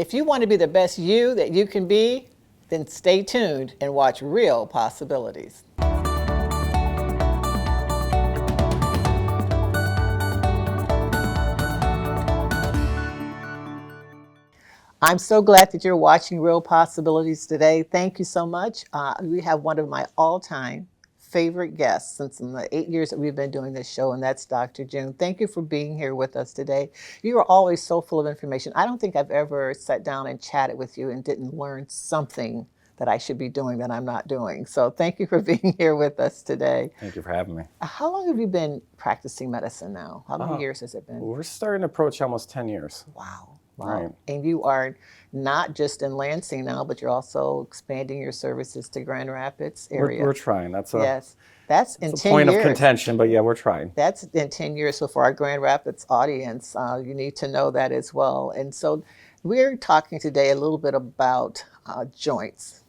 If you want to be the best you that you can be, then stay tuned and watch Real Possibilities. I'm so glad that you're watching Real Possibilities today. Thank you so much. We have one of my all-time favorite guests since in the 8 years that we've been doing this show, and that's Dr. June. Thank you for being here with us today. You are always so full of information. I don't think I've ever sat down and chatted with you and didn't learn something that I should be doing that I'm not doing. So thank you for being here with us today. Thank you for having me. How long have you been practicing medicine now? How many years has it been? We're starting to approach almost 10 years. Wow. Right. And you are not just in Lansing now, but you're also expanding your services to Grand Rapids area. We're trying. That's in 10 point years. Of contention, but yeah, we're trying. That's in 10 years. So for our Grand Rapids audience, you need to know that as well. And so we're talking today a little bit about joints.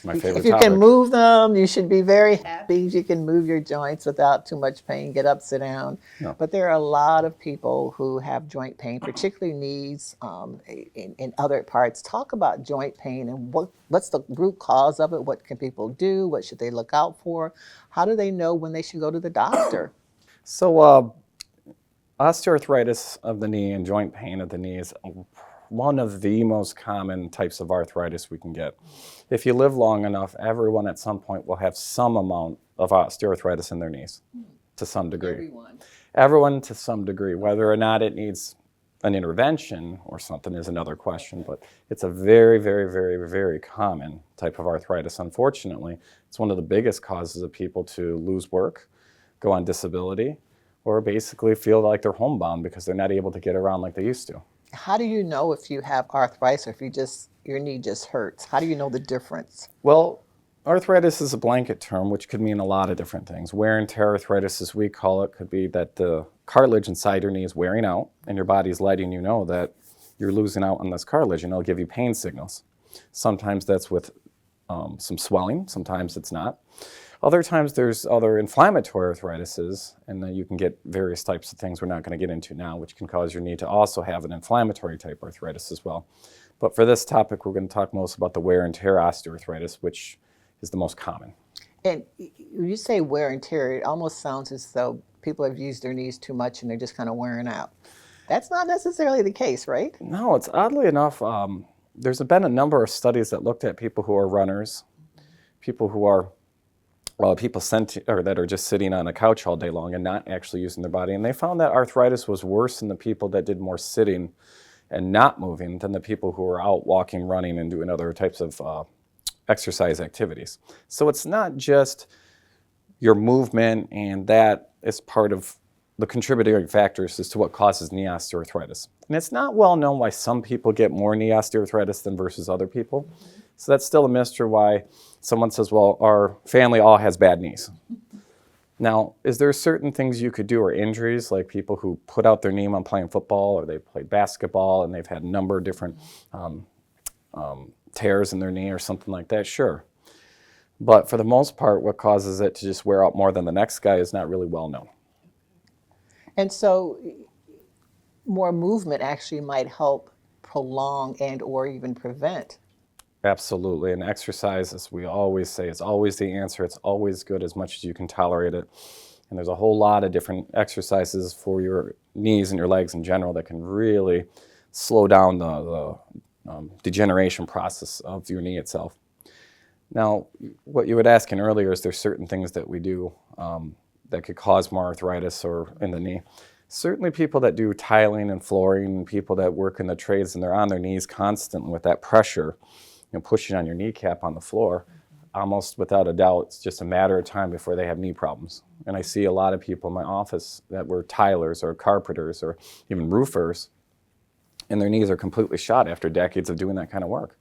My favorite If you topic. can move them, you should be very happy. You can move your joints without too much pain, get up, sit down. No. But there are a lot of people who have joint pain, particularly knees and other parts. Talk about joint pain and what's the root cause of it? What can people do? What should they look out for? How do they know when they should go to the doctor? So osteoarthritis of the knee and joint pain of the knee is one of the most common types of arthritis we can get. If you live long enough, everyone at some point will have some amount of osteoarthritis in their knees to some degree. Everyone to some degree. Whether or not it needs an intervention or something is another question, but it's a very, very, very, very common type of arthritis. Unfortunately, it's one of the biggest causes of people to lose work, go on disability, or basically feel like they're homebound because they're not able to get around like they used to. How do you know if you have arthritis or if your knee just hurts? How do you know the difference? Well, arthritis is a blanket term, which could mean a lot of different things. Wear and tear arthritis, as we call it, could be that the cartilage inside your knee is wearing out and your body's letting you know that you're losing out on this cartilage, and it'll give you pain signals. Sometimes that's with some swelling, sometimes it's not. Other times there's other inflammatory arthritises, and then you can get various types of things we're not going to get into now, which can cause your knee to also have an inflammatory type arthritis as well. But for this topic, we're going to talk most about the wear and tear osteoarthritis, which is the most common. And you say wear and tear, it almost sounds as though people have used their knees too much and they're just kind of wearing out. That's not necessarily the case, right? No, it's oddly enough, there's been a number of studies that looked at people who are runners, people who are people that are just sitting on a couch all day long and not actually using their body. And they found that arthritis was worse in the people that did more sitting and not moving than the people who were out walking, running, and doing other types of exercise activities. So it's not just your movement, and that is part of the contributing factors as to what causes knee osteoarthritis. And it's not well known why some people get more knee osteoarthritis than versus other people. So that's still a mystery why someone says, well, our family all has bad knees. Now, is there certain things you could do, or injuries, like people who put out their knee when playing football, or they played basketball and they've had a number of different tears in their knee or something like that? Sure. But for the most part, what causes it to just wear out more than the next guy is not really well known. And so more movement actually might help prolong and or even prevent. Absolutely. And exercise, as we always say, is always the answer. It's always good as much as you can tolerate it. And there's a whole lot of different exercises for your knees and your legs in general that can really slow down the degeneration process of your knee itself. Now, what you were asking earlier is there's certain things that we do that could cause more arthritis or in the knee. Certainly people that do tiling and flooring, people that work in the trades and they're on their knees constantly with that pressure, pushing on your kneecap on the floor, almost without a doubt, it's just a matter of time before they have knee problems. And I see a lot of people in my office that were tilers or carpenters or even roofers, and their knees are completely shot after decades of doing that kind of work.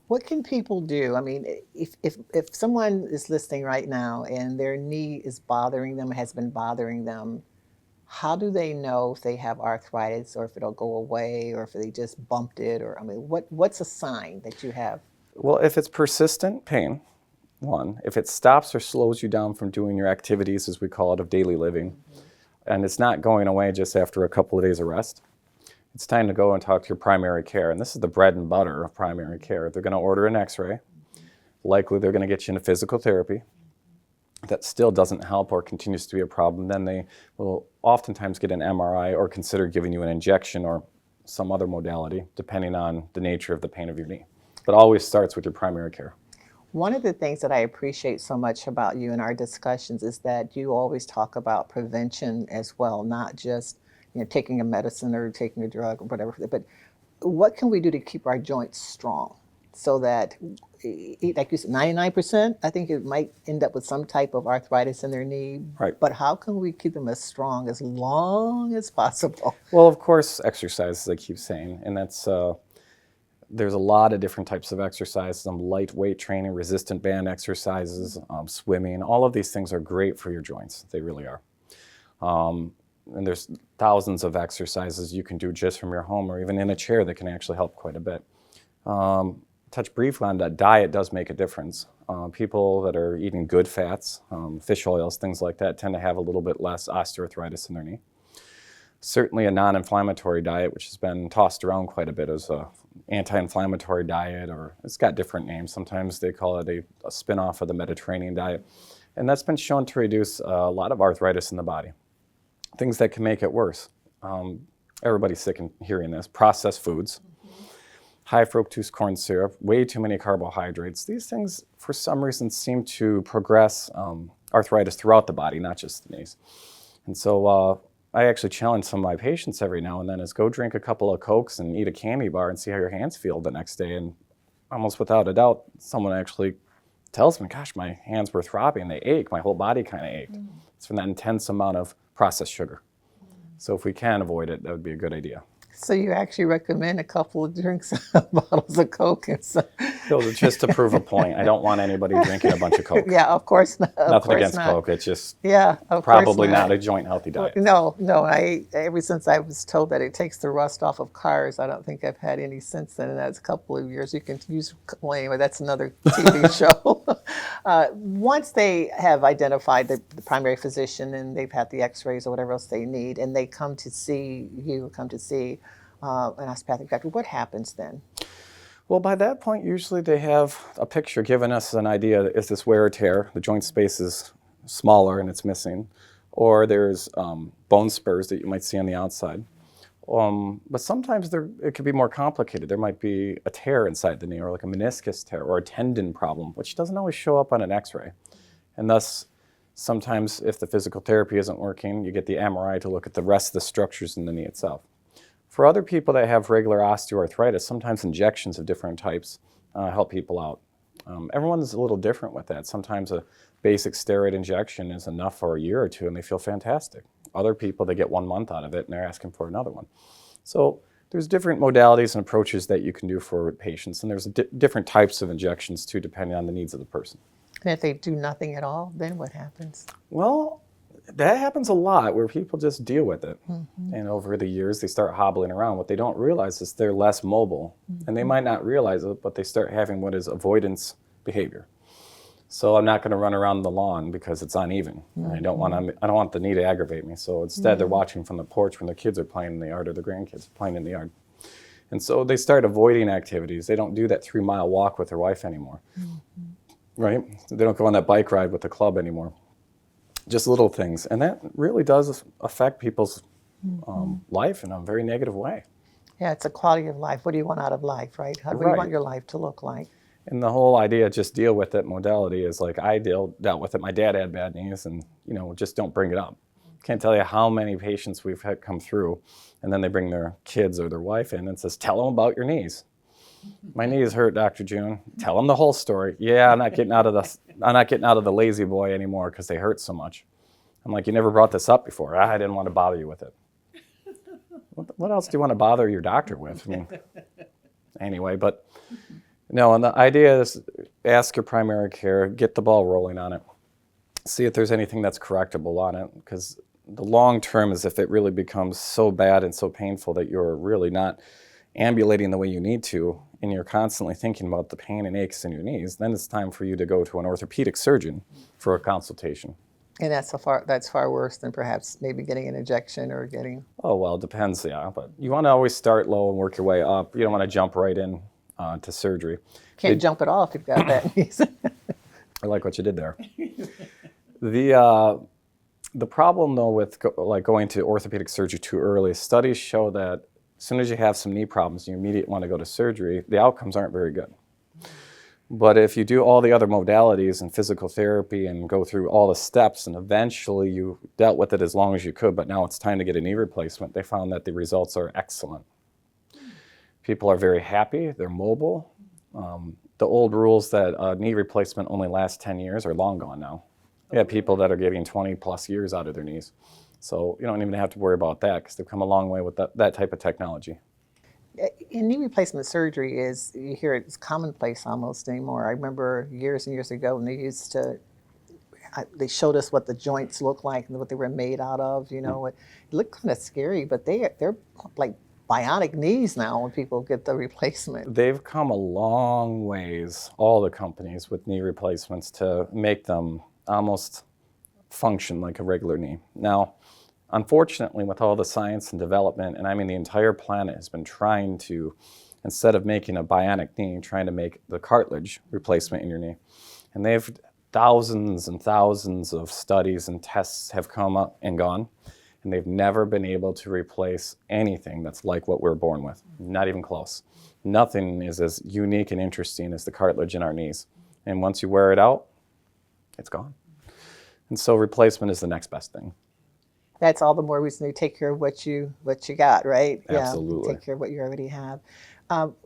What can people do? I mean, if someone is listening right now and their knee is bothering them, has been bothering them, how do they know if they have arthritis or if it'll go away or if they just bumped it? Or, I mean, what's a sign that you have? Well, if it's persistent pain, one, if it stops or slows you down from doing your activities, as we call it, of daily living, and it's not going away just after a couple of days of rest, it's time to go and talk to your primary care. And this is the bread and butter of primary care. They're going to order an x-ray. Likely they're going to get you into physical therapy. That still doesn't help or continues to be a problem. Then they will oftentimes get an MRI or consider giving you an injection or some other modality, depending on the nature of the pain of your knee. But always starts with your primary care. One of the things that I appreciate so much about you in our discussions is that you always talk about prevention as well, not just taking a medicine or taking a drug or whatever, but what can we do to keep our joints strong so that, like you said, 99%, I think it might end up with some type of arthritis in their knee. Right. But how can we keep them as strong as long as possible? Well, of course, exercise, as I keep saying, and that's there's a lot of different types of exercises, lightweight training, resistant band exercises, swimming. All of these things are great for your joints. They really are. And there's thousands of exercises you can do just from your home or even in a chair that can actually help quite a bit. Touch briefly on that, diet does make a difference. People that are eating good fats, fish oils, things like that, tend to have a little bit less osteoarthritis in their knee. Certainly a non-inflammatory diet, which has been tossed around quite a bit as an anti-inflammatory diet, or it's got different names. Sometimes they call it a spin-off of the Mediterranean diet. And that's been shown to reduce a lot of arthritis in the body. Things that can make it worse. Everybody's sick of hearing this. Processed foods, high fructose corn syrup, way too many carbohydrates. These things, for some reason, seem to progress arthritis throughout the body, not just the knees. And so I actually challenge some of my patients every now and then is go drink a couple of Cokes and eat a candy bar and see how your hands feel the next day. And almost without a doubt, someone actually tells me, gosh, my hands were throbbing, they ache, my whole body kind of ached. It's from that intense amount of processed sugar. So if we can avoid it, that would be a good idea. So you actually recommend a couple of drinks, bottles of Coke and so. So just to prove a point, I don't want anybody drinking a bunch of Coke. Yeah, of course not. Nothing against Coke, it's just course probably not a joint healthy diet. No, ever since I was told that it takes the rust off of cars, I don't think I've had any since then, and that's a couple of years. You can use, well, anyway, that's another TV show. Once they have identified the primary physician and they've had the x-rays or whatever else they need, and they come to see you, come to see an osteopathic doctor, what happens then? Well, by that point, usually they have a picture giving us an idea that is this wear or tear, the joint space is smaller and it's missing, or there's bone spurs that you might see on the outside. But sometimes it could be more complicated. There might be a tear inside the knee, or like a meniscus tear, or a tendon problem, which doesn't always show up on an x-ray. And thus, sometimes if the physical therapy isn't working, you get the MRI to look at the rest of the structures in the knee itself. For other people that have regular osteoarthritis, sometimes injections of different types help people out. Everyone's a little different with that. Sometimes a basic steroid injection is enough for a year or two and they feel fantastic. Other people, they get 1 month out of it and they're asking for another one. So there's different modalities and approaches that you can do for patients, and there's different types of injections too, depending on the needs of the person. And if they do nothing at all, then what happens? Well, that happens a lot where people just deal with it. And over the years, they start hobbling around. What they don't realize is they're less mobile. And they might not realize it, but they start having what is avoidance behavior. So I'm not going to run around the lawn because it's uneven. I don't want the knee to aggravate me. So instead, they're watching from the porch when their kids are playing in the yard or their grandkids are playing in the yard. And so they start avoiding activities. They don't do that 3-mile walk with their wife anymore. Right? They don't go on that bike ride with the club anymore. Just little things. And that really does affect people's life in a very negative way. Yeah, it's a quality of life. What do you want out of life, right? How do you want your life to look like? And the whole idea, just deal with it modality is like I dealt with it. My dad had bad knees and, just don't bring it up. Can't tell you how many patients we've had come through and then they bring their kids or their wife in and says, tell them about your knees. My knees hurt, Dr. June. Tell them the whole story. Yeah, I'm not getting out of the lazy boy anymore because they hurt so much. I'm like, you never brought this up before. I didn't want to bother you with it. What else do you want to bother your doctor with? I mean, anyway, but no, and the idea is ask your primary care, get the ball rolling on it, see if there's anything that's correctable on it, because the long term is if it really becomes so bad and so painful that you're really not ambulating the way you need to, and you're constantly thinking about the pain and aches in your knees, then it's time for you to go to an orthopedic surgeon for a consultation. And that's far worse than perhaps maybe getting an injection or getting. Oh, well, it depends, yeah. But you want to always start low and work your way up. You don't want to jump right in to surgery. Can't jump it off if you've got bad knees. I like what you did there. The problem, though, with going to orthopedic surgery too early, studies show that as soon as you have some knee problems, you immediately want to go to surgery, the outcomes aren't very good. But if you do all the other modalities and physical therapy and go through all the steps and eventually you dealt with it as long as you could, but now it's time to get a knee replacement, they found that the results are excellent. People are very happy, they're mobile. The old rules that a knee replacement only lasts 10 years are long gone now. You have people that are getting 20 plus years out of their knees. So you don't even have to worry about that because they've come a long way with that type of technology. In knee replacement surgery you hear it's commonplace almost anymore. I remember years and years ago when they showed us what the joints look like and what they were made out of. It looked kind of scary, but they're like bionic knees now when people get the replacement. They've come a long ways, all the companies with knee replacements, to make them almost function like a regular knee. Now, unfortunately, with all the science and development, and I mean the entire planet has been trying to, instead of making a bionic knee, trying to make the cartilage replacement in your knee. And they've thousands and thousands of studies and tests have come up and gone, and they've never been able to replace anything that's like what we're born with, not even close. Nothing is as unique and interesting as the cartilage in our knees. And once you wear it out, it's gone. And so replacement is the next best thing. That's all the more reason to take care of what you got, right? Absolutely. Yeah, take care of what you already have.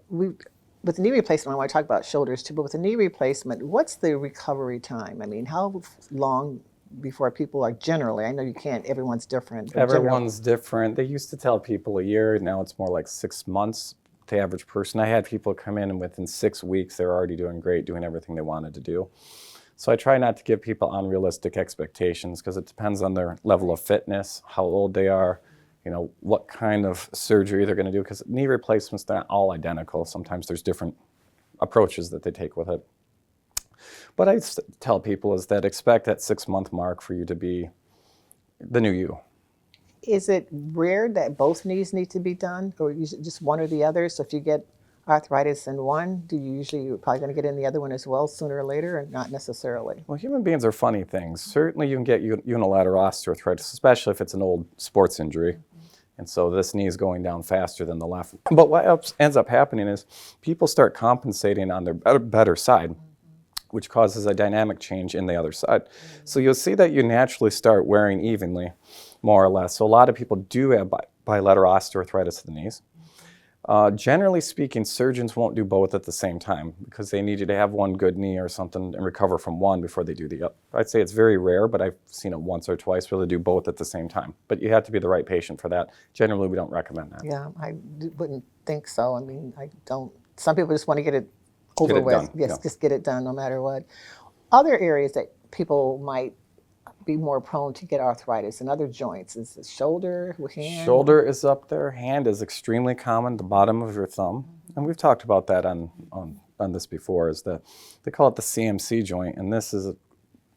With the knee replacement, I want to talk about shoulders too, but with the knee replacement, what's the recovery time? I mean, how long before people are generally, I know you can't, everyone's different. Everyone's different. They used to tell people a year, now it's more like 6 months, the average person. I had people come in and within 6 weeks, they're already doing great, doing everything they wanted to do. So I try not to give people unrealistic expectations because it depends on their level of fitness, how old they are, what kind of surgery they're going to do, because knee replacements, they're not all identical. Sometimes there's different approaches that they take with it. What I tell people is that expect that 6-month mark for you to be the new you. Is it rare that both knees need to be done, or just one or the other? So if you get arthritis in one, you're probably going to get in the other one as well sooner or later, or not necessarily? Well, human beings are funny things. Certainly you can get unilateral osteoarthritis, especially if it's an old sports injury. And so this knee is going down faster than the left. But what ends up happening is people start compensating on their better side, which causes a dynamic change in the other side. So you'll see that you naturally start wearing evenly, more or less. So a lot of people do have bilateral osteoarthritis of the knees. Generally speaking, surgeons won't do both at the same time because they need you to have one good knee or something and recover from one before they do the other. I'd say it's very rare, but I've seen it once or twice where they do both at the same time. But you have to be the right patient for that. Generally, we don't recommend that. Yeah, I wouldn't think so. I mean, I don't. Some people just want to get it over with. Done. Yes, Yeah. just get it done no matter what. Other areas that people might be more prone to get arthritis in other joints is the shoulder, hand. Shoulder is up there. Hand is extremely common, the bottom of your thumb. And we've talked about that on this before, is that they call it the CMC joint, and this is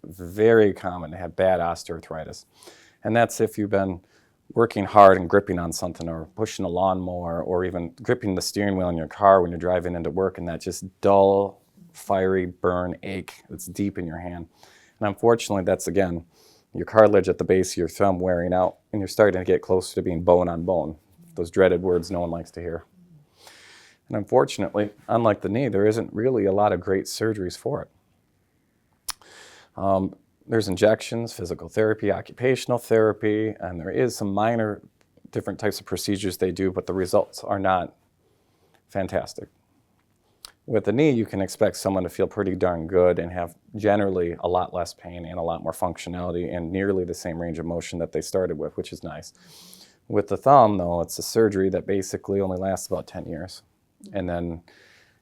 very common to have bad osteoarthritis. And that's if you've been working hard and gripping on something or pushing a lawnmower or even gripping the steering wheel in your car when you're driving into work, and that just dull, fiery burn ache that's deep in your hand. And unfortunately, that's, again, your cartilage at the base of your thumb wearing out, and you're starting to get closer to being bone on bone, those dreaded words no one likes to hear. And unfortunately, unlike the knee, there isn't really a lot of great surgeries for it. There's injections, physical therapy, occupational therapy, and there is some minor different types of procedures they do, but the results are not fantastic. With the knee, you can expect someone to feel pretty darn good and have generally a lot less pain and a lot more functionality and nearly the same range of motion that they started with, which is nice. With the thumb, though, it's a surgery that basically only lasts about 10 years. And then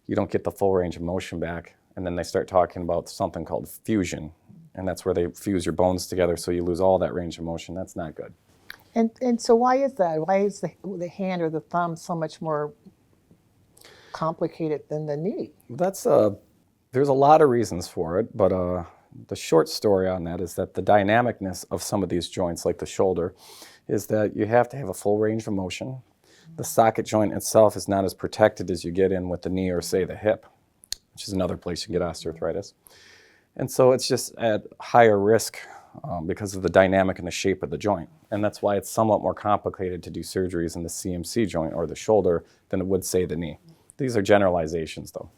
you don't get the full range of motion back. And then they start talking about something called fusion. And that's where they fuse your bones together so you lose all that range of motion. That's not good. And so why is that? Why is the hand or the thumb so much more complicated than the knee? There's a lot of reasons for it, but the short story on that is that the dynamicness of some of these joints, like the shoulder, is that you have to have a full range of motion. The socket joint itself is not as protected as you get in with the knee or, say, the hip, which is another place you can get osteoarthritis. And so it's just at higher risk because of the dynamic and the shape of the joint. And that's why it's somewhat more complicated to do surgeries in the CMC joint or the shoulder than it would, say, the knee. These are generalizations, though.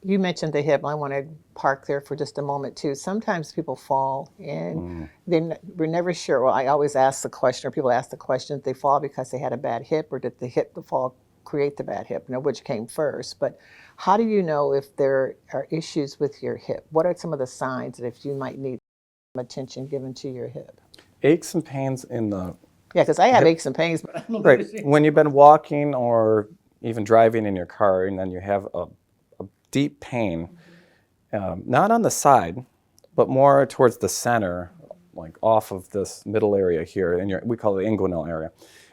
You mentioned the hip. I want to park there for just a moment, too. Sometimes people fall, and we're never sure. Well, I always ask the question, or people ask the question, did they fall because they had a bad hip, or did the hip fall create the bad hip? Which came first? But how do you know if there are issues with your hip? What are some of the signs that if you might need attention given to your hip? Aches and pains in the... Yeah, because I have aches and pains, but I don't know. Right. When you've been walking or even driving in your car, and then you have a deep pain, not on the side, but more towards the center, like off of this middle area here, and we call it the inguinal area.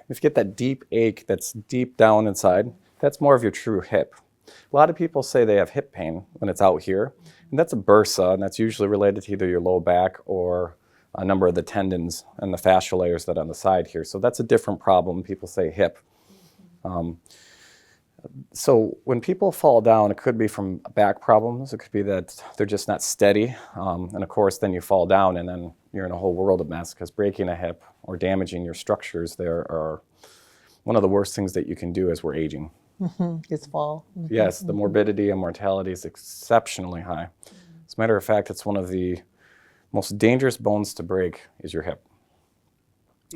If you get that deep ache that's deep down inside, that's more of your true hip. A lot of people say they have hip pain when it's out here, and that's a bursa, and that's usually related to either your low back or a number of the tendons and the fascial layers that are on the side here. So that's a different problem. People say hip. So when people fall down, it could be from back problems. It could be that they're just not steady. And of course, then you fall down and then you're in a whole world of mess because breaking a hip or damaging your structures there are one of the worst things that you can do as we're aging. It's fall. Yes, the morbidity and mortality is exceptionally high. As a matter of fact, it's one of the most dangerous bones to break is your hip.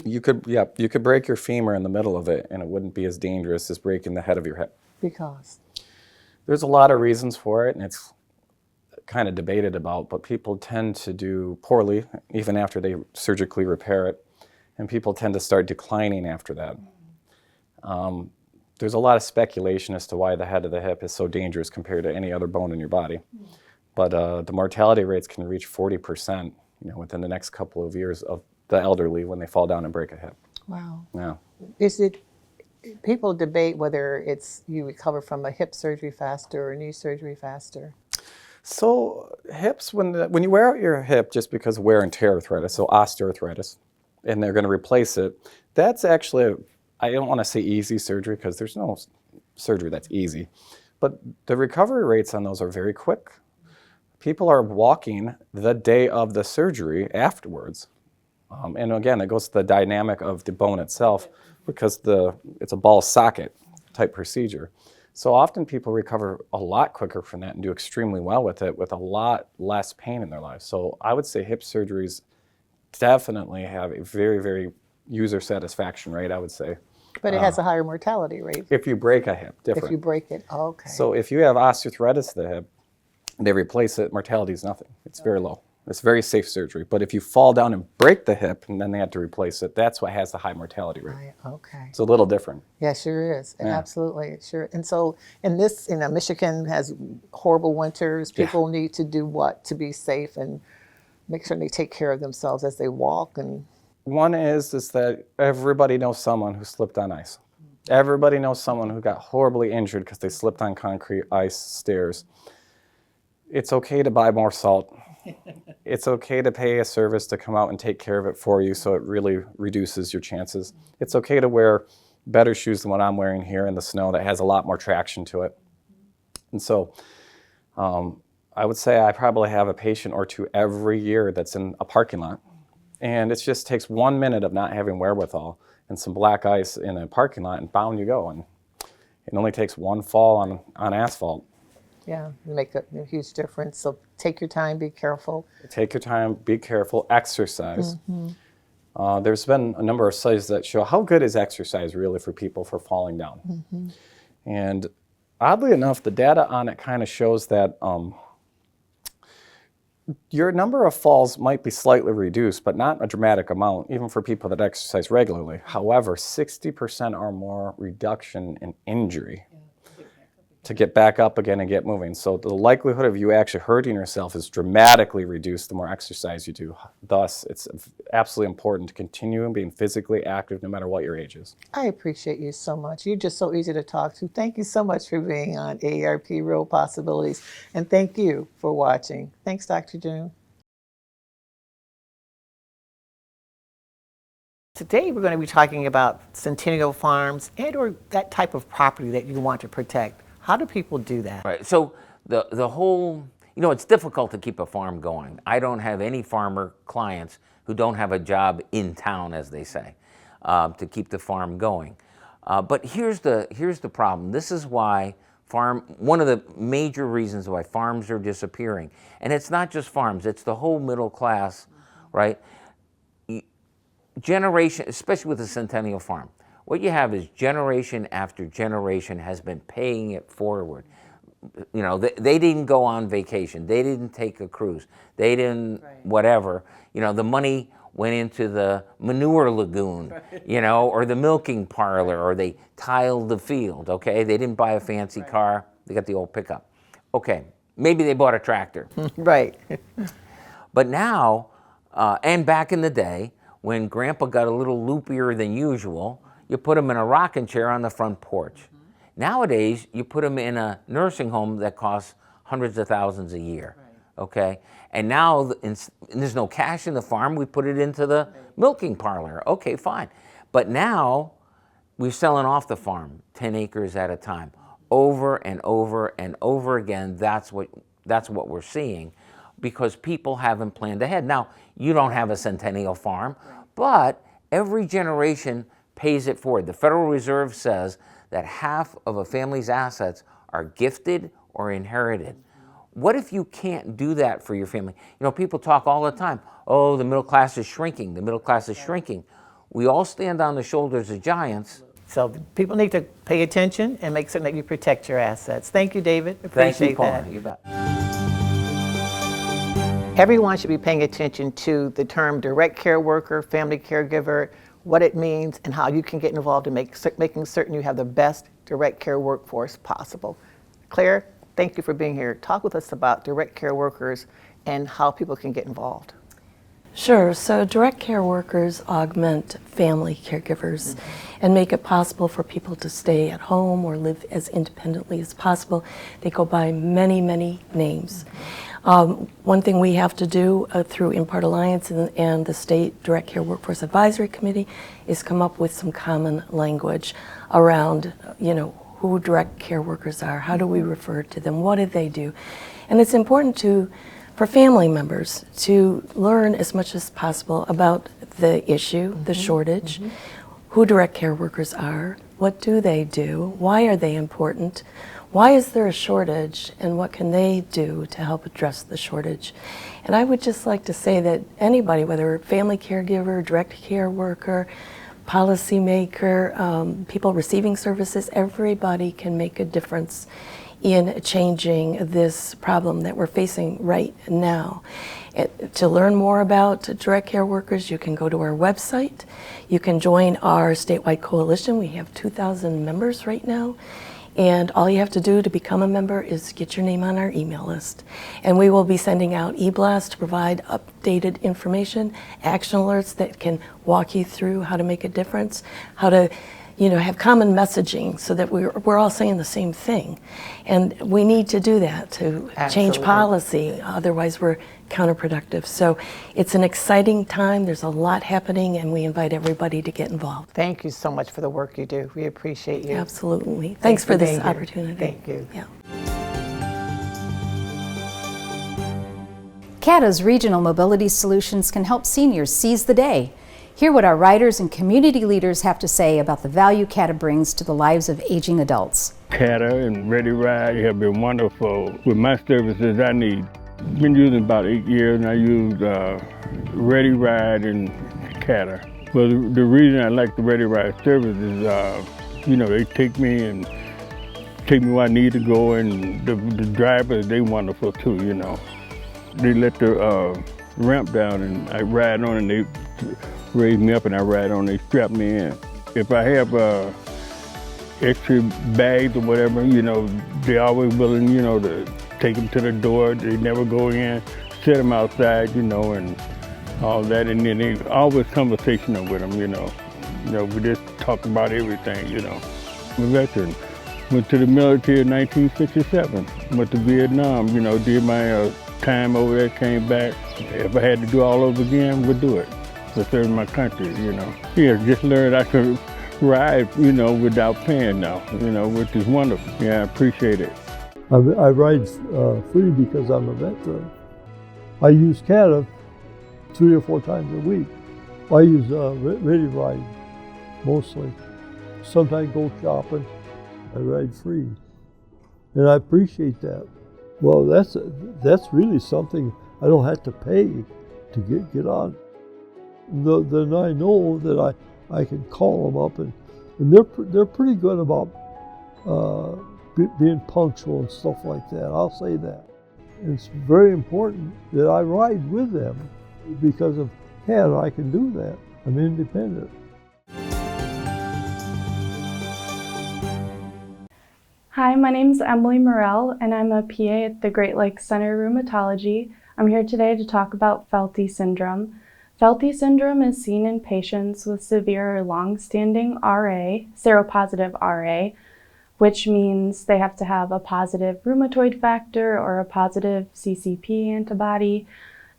You could break your femur in the middle of it and it wouldn't be as dangerous as breaking the head of your hip. Because? There's a lot of reasons for it, and it's kind of debated about, but people tend to do poorly even after they surgically repair it, and people tend to start declining after that. There's a lot of speculation as to why the head of the hip is so dangerous compared to any other bone in your body. But the mortality rates can reach 40%, within the next couple of years of the elderly when they fall down and break a hip. Wow. Yeah. People debate whether it's you recover from a hip surgery faster or a knee surgery faster. So hips, when you wear out your hip just because of wear and tear arthritis, so osteoarthritis, and they're going to replace it, that's actually, I don't want to say easy surgery because there's no surgery that's easy, but the recovery rates on those are very quick. People are walking the day of the surgery afterwards. And again, it goes to the dynamic of the bone itself because it's a ball socket type procedure. So often people recover a lot quicker from that and do extremely well with it with a lot less pain in their lives. So I would say hip surgeries definitely have a very, very user satisfaction rate, I would say. But it has a higher mortality rate. If you break a hip, different. If you break it, okay. So if you have osteoarthritis of the hip, they replace it, mortality is nothing. It's very low. It's very safe surgery. But if you fall down and break the hip and then they have to replace it, that's what has the high mortality rate. Right, okay. It's a little different. Yeah, sure is. Yeah. Absolutely, sure. And so Michigan has horrible winters. People need to do what to be safe and make sure they take care of themselves as they walk? And one is that everybody knows someone who slipped on ice. Everybody knows someone who got horribly injured because they slipped on concrete, ice, stairs. It's okay to buy more salt. It's okay to pay a service to come out and take care of it for you so it really reduces your chances. It's okay to wear better shoes than what I'm wearing here in the snow that has a lot more traction to it. And so I would say I probably have a patient or two every year that's in a parking lot. And it just takes 1 minute of not having wherewithal and some black ice in a parking lot and down you go. And it only takes one fall on asphalt. yeah, make a huge difference. So take your time, be careful. Take your time, be careful, exercise. There's been a number of studies that show how good is exercise really for people for falling down. And oddly enough, the data on it kind of shows that your number of falls might be slightly reduced, but not a dramatic amount, even for people that exercise regularly. However, 60% or more reduction in injury to get back up again and get moving. So the likelihood of you actually hurting yourself is dramatically reduced the more exercise you do. Thus, it's absolutely important to continue being physically active no matter what your age is. I appreciate you so much. You're just so easy to talk to. Thank you so much for being on AARP Real Possibilities. And thank you for watching. Thanks, Dr. June. Today we're going to be talking about centennial farms and or that type of property that you want to protect. How do people do that? Right. So the whole, it's difficult to keep a farm going. I don't have any farmer clients who don't have a job in town, as they say, to keep the farm going. But here's the problem. This is why one of the major reasons why farms are disappearing, and it's not just farms; it's the whole middle class, right? Generation, especially with a centennial farm, what you have is generation after generation has been paying it forward. They didn't go on vacation. They didn't take a cruise. They didn't whatever. The money went into the manure lagoon, or the milking parlor, or they tiled the field, okay? They didn't buy a fancy car. They got the old pickup. Okay, maybe they bought a tractor. Right. But now, and back in the day, when Grandpa got a little loopier than usual, you put him in a rocking chair on the front porch. Nowadays, you put him in a nursing home that costs hundreds of thousands a year, okay? And now, and there's no cash in the farm, we put it into the milking parlor. Okay, fine. But now, we're selling off the farm, 10 acres at a time. Over and over and over again, that's what we're seeing, because people haven't planned ahead. Now, you don't have a centennial farm, but every generation pays it forward. The Federal Reserve says that half of a family's assets are gifted or inherited. What if you can't do that for your family? People talk all the time, oh, the middle class is shrinking, the middle class is shrinking. We all stand on the shoulders of giants. So people need to pay attention and make certain that you protect your assets. Thank you, David. Thank you, Appreciate Paul. that. You bet. Everyone should be paying attention to the term direct care worker, family caregiver, what it means, and how you can get involved in making certain you have the best direct care workforce possible. Claire, thank you for being here. Talk with us about direct care workers and how people can get involved. Sure. So direct care workers augment family caregivers and make it possible for people to stay at home or live as independently as possible. They go by many, many names. One thing we have to do through Impart Alliance and the State Direct Care Workforce Advisory Committee is come up with some common language around, who direct care workers are, how do we refer to them, what do they do? And it's important for family members to learn as much as possible about the issue, the shortage, who direct care workers are, what do they do, why are they important, why is there a shortage, and what can they do to help address the shortage? And I would just like to say that anybody, whether family caregiver, direct care worker, policymaker, people receiving services, everybody can make a difference in changing this problem that we're facing right now. To learn more about direct care workers, you can go to our website. You can join our statewide coalition. We have 2,000 members right now. And all you have to do to become a member is get your name on our email list. And we will be sending out e-blasts to provide updated information, action alerts that can walk you through how to make a difference, how to have common messaging so that we're all saying the same thing. And we need to do that to change policy, otherwise we're counterproductive. So it's an exciting time, there's a lot happening, and we invite everybody to get involved. Thank you so much for the work you do. We appreciate you. Absolutely. Thanks for this being here. opportunity. Thank you. Yeah. CATA's regional mobility solutions can help seniors seize the day. Hear what our riders and community leaders have to say about the value CATA brings to the lives of aging adults. CATA and Ready Ride have been wonderful with my services I need. Been using about 8 years, and I use Ready Ride and CATA. Well, the reason I like the Ready Ride service is, they take me where I need to go, and the drivers, they wonderful too, They let the ramp down, and I ride on, and they raise me up, and I ride on, they strap me in. If I have extra bags or whatever, they're always willing, to take them to the door. They never go in, set them outside, and all that. And then they always conversational with them, we just talk about everything, I'm a veteran. Went to the military in 1967. Went to Vietnam, did my time over there, came back. If I had to do all over again, we'd do it. for serving my country, you know. Yeah, just learned I could ride, you know, without paying now, you know, which is wonderful. Yeah, I appreciate it. I ride free because I'm a veteran. I use CATA 3 or 4 times a week. I use Ready Ride mostly. Sometimes go shopping. I ride free, and I appreciate that. Well, that's really something I don't have to pay to get on. Then I know that I can call them up, and they're pretty good about being punctual and stuff like that. I'll say that. It's very important that I ride with them because of CATA. I can do that. I'm independent. Hi, my name is Emily Morell, and I'm a PA at the Great Lakes Center of Rheumatology. I'm here today to talk about Felty syndrome. Felty syndrome is seen in patients with severe or long-standing RA, seropositive RA, which means they have to have a positive rheumatoid factor or a positive CCP antibody,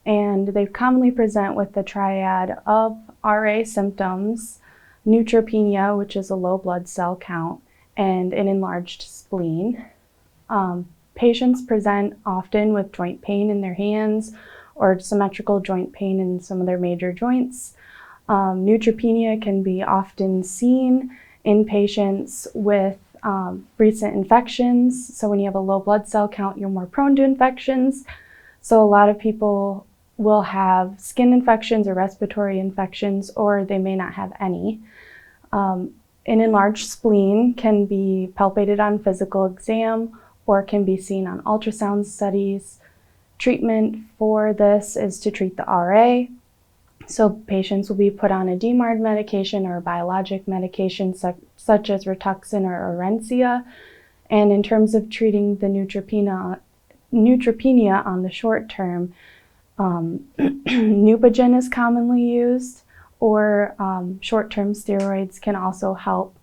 and they commonly present with the triad of RA symptoms, neutropenia, which is a low blood cell count, and an enlarged spleen. Patients present often with joint pain in their hands or symmetrical joint pain in some of their major joints. Neutropenia can be often seen in patients with recent infections. So when you have a low blood cell count, you're more prone to infections. So a lot of people will have skin infections or respiratory infections, or they may not have any. An enlarged spleen can be palpated on physical exam or can be seen on ultrasound studies. Treatment for this is to treat the RA. So patients will be put on a DMARD medication or a biologic medication such as Rituxan or Orencia. And in terms of treating the neutropenia on the short term, Neupogen is commonly used, or short-term steroids can also help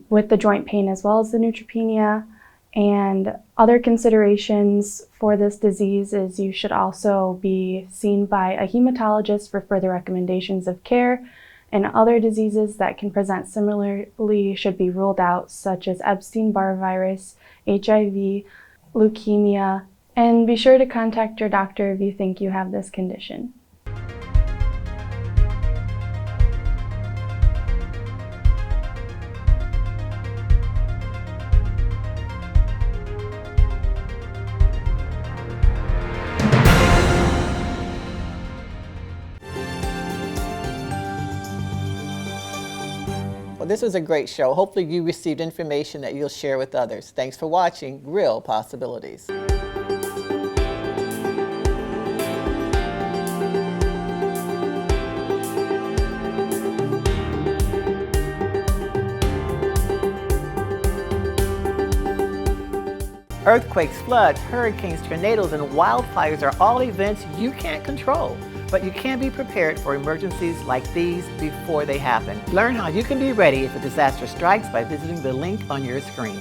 with the joint pain as well as the neutropenia. And other considerations for this disease is you should also be seen by a hematologist for further recommendations of care, and other diseases that can present similarly should be ruled out, such as Epstein-Barr virus, HIV, leukemia, and be sure to contact your doctor if you think you have this condition. Well, this was a great show. Hopefully you received information that you'll share with others. Thanks for watching Real Possibilities. Earthquakes, floods, hurricanes, tornadoes, and wildfires are all events you can't control, but you can be prepared for emergencies like these before they happen. Learn how you can be ready if a disaster strikes by visiting the link on your screen.